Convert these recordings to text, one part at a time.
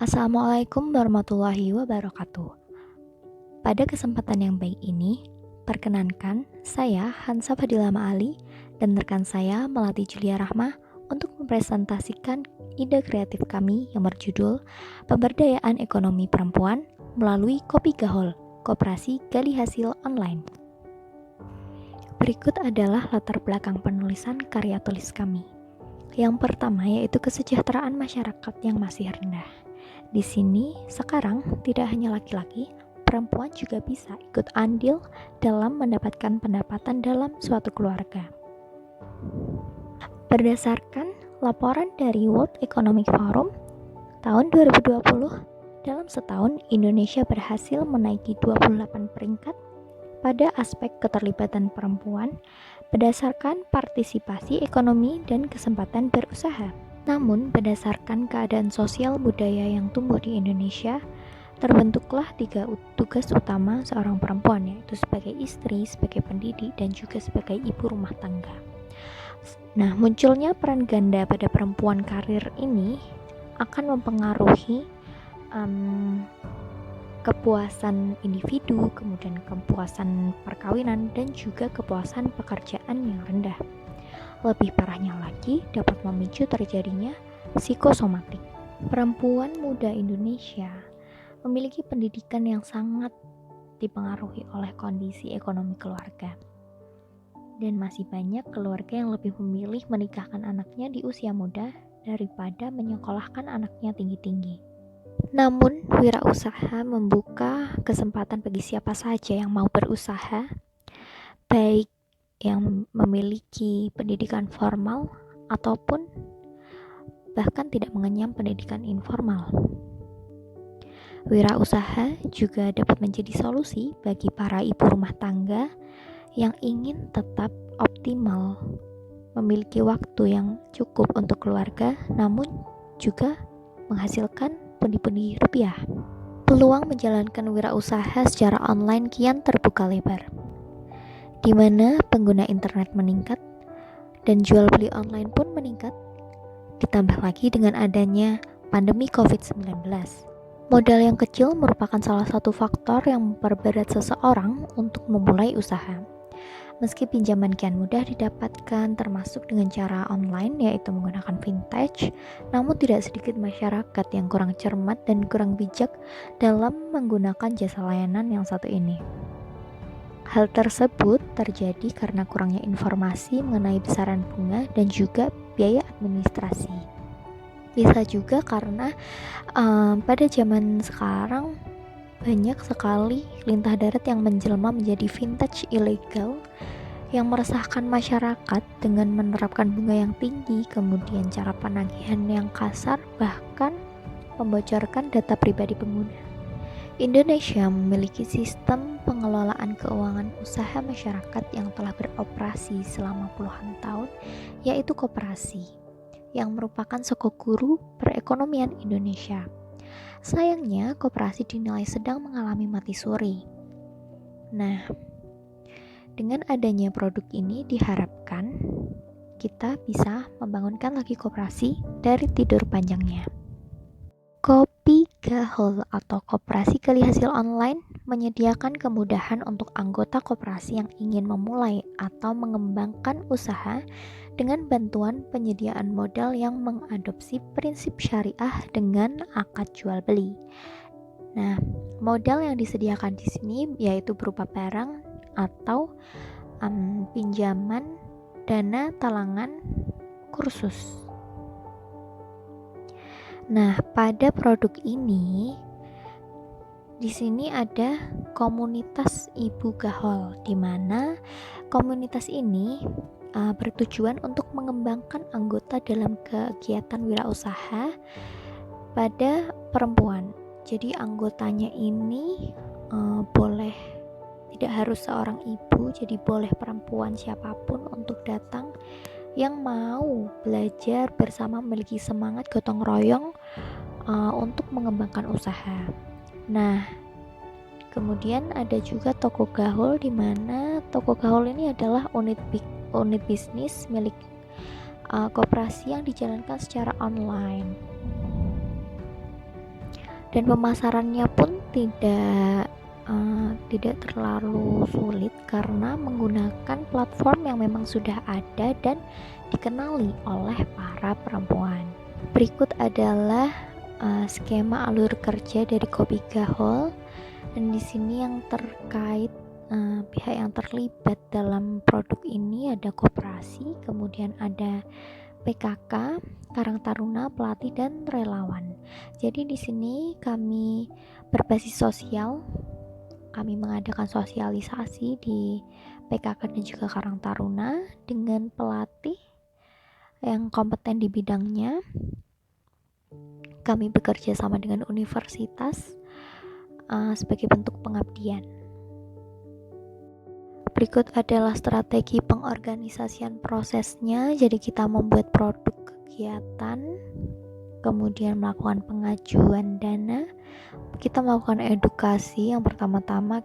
Assalamualaikum warahmatullahi wabarakatuh. Pada kesempatan yang baik ini, perkenankan saya Hansa Fadila Ma'ali dan rekan saya Melati Julia Rahma untuk mempresentasikan ide kreatif kami yang berjudul Pemberdayaan Ekonomi Perempuan melalui Kopi Gahol, Koperasi Gali Hasil Online. Berikut adalah latar belakang penulisan karya tulis kami. Yang pertama yaitu kesejahteraan masyarakat yang masih rendah. Di sini, sekarang tidak hanya laki-laki, perempuan juga bisa ikut andil dalam mendapatkan pendapatan dalam suatu keluarga. Berdasarkan laporan dari World Economic Forum, tahun 2020, dalam setahun Indonesia berhasil menaiki 28 peringkat pada aspek keterlibatan perempuan berdasarkan partisipasi ekonomi dan kesempatan berusaha. Namun, berdasarkan keadaan sosial budaya yang tumbuh di Indonesia, terbentuklah 3 tugas utama seorang perempuan, yaitu sebagai istri, sebagai pendidik, dan juga sebagai ibu rumah tangga. Nah, munculnya peran ganda pada perempuan karir ini akan mempengaruhi kepuasan individu, kemudian kepuasan perkawinan, dan juga kepuasan pekerjaan yang rendah. Lebih parahnya lagi, dapat memicu terjadinya psikosomatik. Perempuan muda Indonesia memiliki pendidikan yang sangat dipengaruhi oleh kondisi ekonomi keluarga. Dan masih banyak keluarga yang lebih memilih menikahkan anaknya di usia muda daripada menyekolahkan anaknya tinggi-tinggi. Namun, wirausaha membuka kesempatan bagi siapa saja yang mau berusaha, baik yang memiliki pendidikan formal ataupun bahkan tidak mengenyam pendidikan informal. Wirausaha juga dapat menjadi solusi bagi para ibu rumah tangga yang ingin tetap optimal, memiliki waktu yang cukup untuk keluarga, namun juga menghasilkan pundi-pundi rupiah. Peluang menjalankan wirausaha secara online kian terbuka lebar, di mana pengguna internet meningkat dan jual beli online pun meningkat, ditambah lagi dengan adanya pandemi COVID-19. Modal yang kecil merupakan salah satu faktor yang memperberat seseorang untuk memulai usaha. Meski pinjaman kian mudah didapatkan termasuk dengan cara online yaitu menggunakan vintage, namun tidak sedikit masyarakat yang kurang cermat dan kurang bijak dalam menggunakan jasa layanan yang satu ini. Hal tersebut terjadi karena kurangnya informasi mengenai besaran bunga dan juga biaya administrasi. Bisa juga karena pada zaman sekarang banyak sekali lintah darat yang menjelma menjadi vintage ilegal yang meresahkan masyarakat dengan menerapkan bunga yang tinggi, kemudian cara penagihan yang kasar, bahkan membocorkan data pribadi pengguna. Indonesia memiliki sistem pengelolaan keuangan usaha masyarakat yang telah beroperasi selama puluhan tahun, yaitu koperasi, yang merupakan sokok guru perekonomian Indonesia. Sayangnya, koperasi dinilai sedang mengalami mati suri. Nah, dengan adanya produk ini diharapkan kita bisa membangunkan lagi koperasi dari tidur panjangnya. Kopi Gahol atau Koperasi Gali Hasil Online menyediakan kemudahan untuk anggota koperasi yang ingin memulai atau mengembangkan usaha dengan bantuan penyediaan modal yang mengadopsi prinsip syariah dengan akad jual beli. Nah, modal yang disediakan di sini yaitu berupa barang atau pinjaman, dana, talangan, kursus. Nah, pada produk ini di sini ada komunitas Ibu Gahol, di mana komunitas ini bertujuan untuk mengembangkan anggota dalam kegiatan wirausaha pada perempuan. Jadi anggotanya ini boleh tidak harus seorang ibu, jadi boleh perempuan siapapun untuk datang yang mau belajar bersama, memiliki semangat gotong royong untuk mengembangkan usaha. Nah, kemudian ada juga toko Gahol, di mana toko Gahol ini adalah unit bisnis milik koperasi yang dijalankan secara online. dan pemasarannya pun tidak terlalu sulit karena menggunakan platform yang memang sudah ada dan dikenali oleh para perempuan. Berikut adalah skema alur kerja dari Kopi Gahol, dan di sini yang terkait pihak yang terlibat dalam produk ini ada koperasi, kemudian ada PKK, Karang Taruna, pelatih dan relawan. Jadi di sini kami berbasis sosial, kami mengadakan sosialisasi di PKK dan juga Karang Taruna dengan pelatih yang kompeten di bidangnya. Kami bekerja sama dengan universitas sebagai bentuk pengabdian. Berikut adalah strategi pengorganisasian prosesnya. Jadi kita membuat produk kegiatan, kemudian melakukan pengajuan dana, kita melakukan edukasi. Yang pertama-tama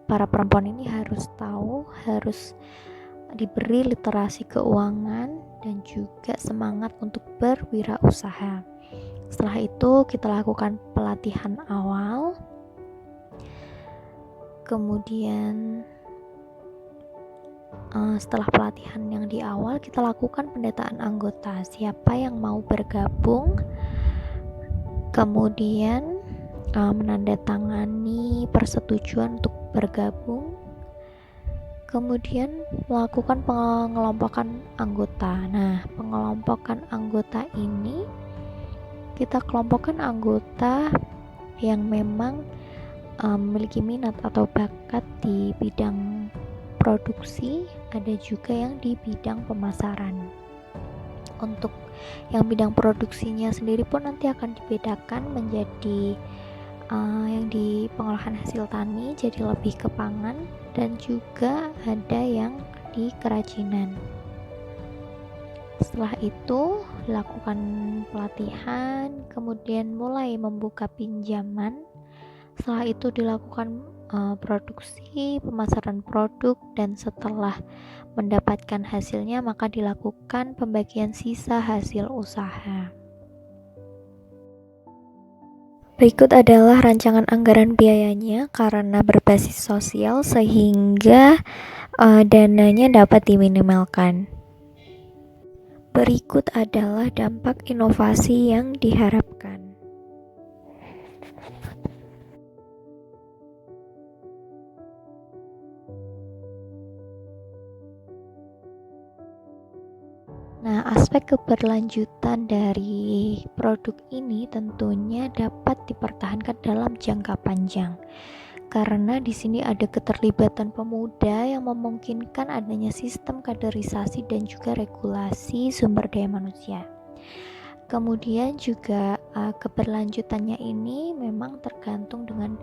para perempuan ini harus tahu, harus diberi literasi keuangan dan juga semangat untuk berwirausaha. Setelah itu kita lakukan pelatihan awal, kemudian setelah pelatihan yang di awal kita lakukan pendataan anggota, siapa yang mau bergabung, kemudian menandatangani persetujuan untuk bergabung, kemudian melakukan pengelompokan anggota. Nah, pengelompokan anggota ini kita kelompokkan anggota yang memang memiliki minat atau bakat di bidang produksi, ada juga yang di bidang pemasaran. Untuk yang bidang produksinya sendiri pun nanti akan dibedakan menjadi yang di pengolahan hasil tani, jadi lebih ke pangan, dan juga ada yang di kerajinan. Setelah itu lakukan pelatihan, kemudian mulai membuka pinjaman. Setelah itu dilakukan produksi, pemasaran produk, dan setelah mendapatkan hasilnya maka dilakukan pembagian sisa hasil usaha. Berikut adalah rancangan anggaran biayanya karena berbasis sosial sehingga dananya dapat diminimalkan. Berikut adalah dampak inovasi yang diharapkan. Nah, aspek keberlanjutan dari produk ini tentunya dapat dipertahankan dalam jangka panjang. Karena di sini ada keterlibatan pemuda yang memungkinkan adanya sistem kaderisasi dan juga regulasi sumber daya manusia. Kemudian juga keberlanjutannya ini memang tergantung dengan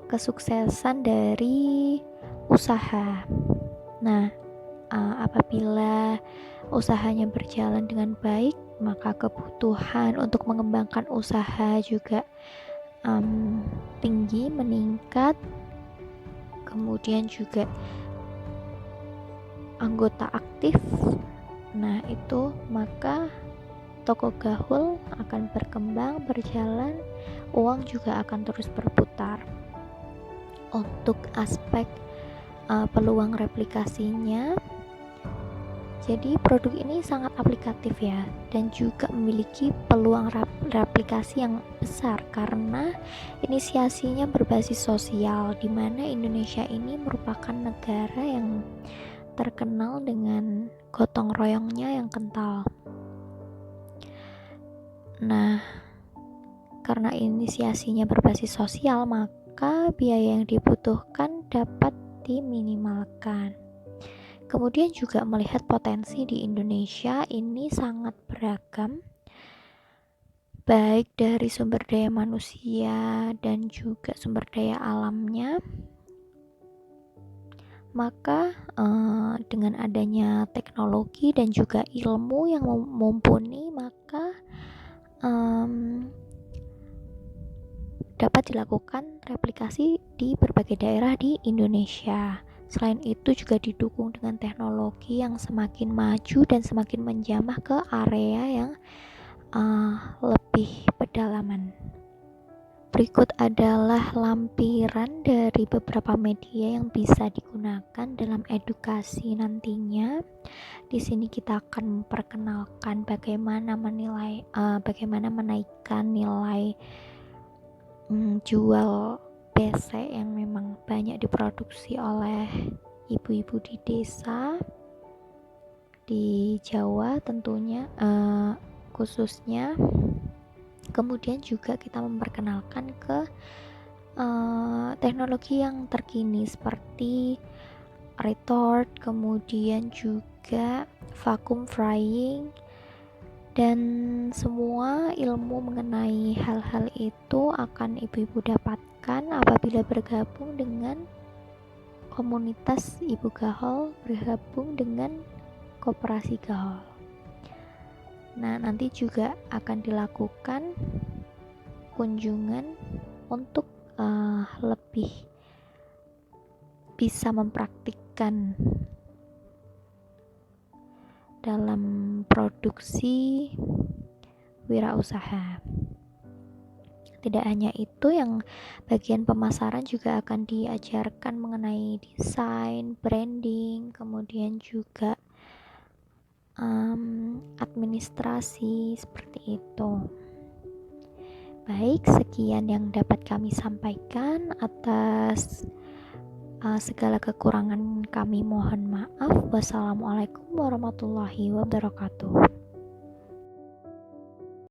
kesuksesan dari usaha. Nah, apabila usahanya berjalan dengan baik, maka kebutuhan untuk mengembangkan usaha juga tinggi, meningkat. Kemudian juga anggota aktif. Nah, itu maka toko Gahul akan berkembang, berjalan, uang juga akan terus berputar. Untuk aspek peluang replikasinya, jadi produk ini sangat aplikatif ya, dan juga memiliki peluang replikasi yang besar karena inisiasinya berbasis sosial, di mana Indonesia ini merupakan negara yang terkenal dengan gotong royongnya yang kental. Nah, karena inisiasinya berbasis sosial, maka biaya yang dibutuhkan dapat diminimalkan. Kemudian juga melihat potensi di Indonesia ini sangat beragam, baik dari sumber daya manusia dan juga sumber daya alamnya. Maka dengan adanya teknologi dan juga ilmu yang mumpuni, maka dapat dilakukan replikasi di berbagai daerah di Indonesia. Selain itu juga didukung dengan teknologi yang semakin maju dan semakin menjamah ke area yang lebih pedalaman. Berikut adalah lampiran dari beberapa media yang bisa digunakan dalam edukasi nantinya. Di sini kita akan memperkenalkan bagaimana menaikkan nilai jual PC yang memang banyak diproduksi oleh ibu-ibu di desa, di Jawa tentunya khususnya. Kemudian juga kita memperkenalkan ke teknologi yang terkini seperti retort, kemudian juga vacuum frying, dan semua ilmu mengenai hal-hal itu akan ibu-ibu dapatkan apabila bergabung dengan komunitas Ibu Gahol, bergabung dengan Koperasi Gahol. Nah, nanti juga akan dilakukan kunjungan untuk lebih bisa mempraktikkan dalam produksi wirausaha. Tidak hanya itu, yang bagian pemasaran juga akan diajarkan mengenai desain, branding, kemudian juga administrasi seperti itu. Baik, sekian yang dapat kami sampaikan. Atas segala kekurangan kami mohon maaf. Wassalamualaikum warahmatullahi wabarakatuh.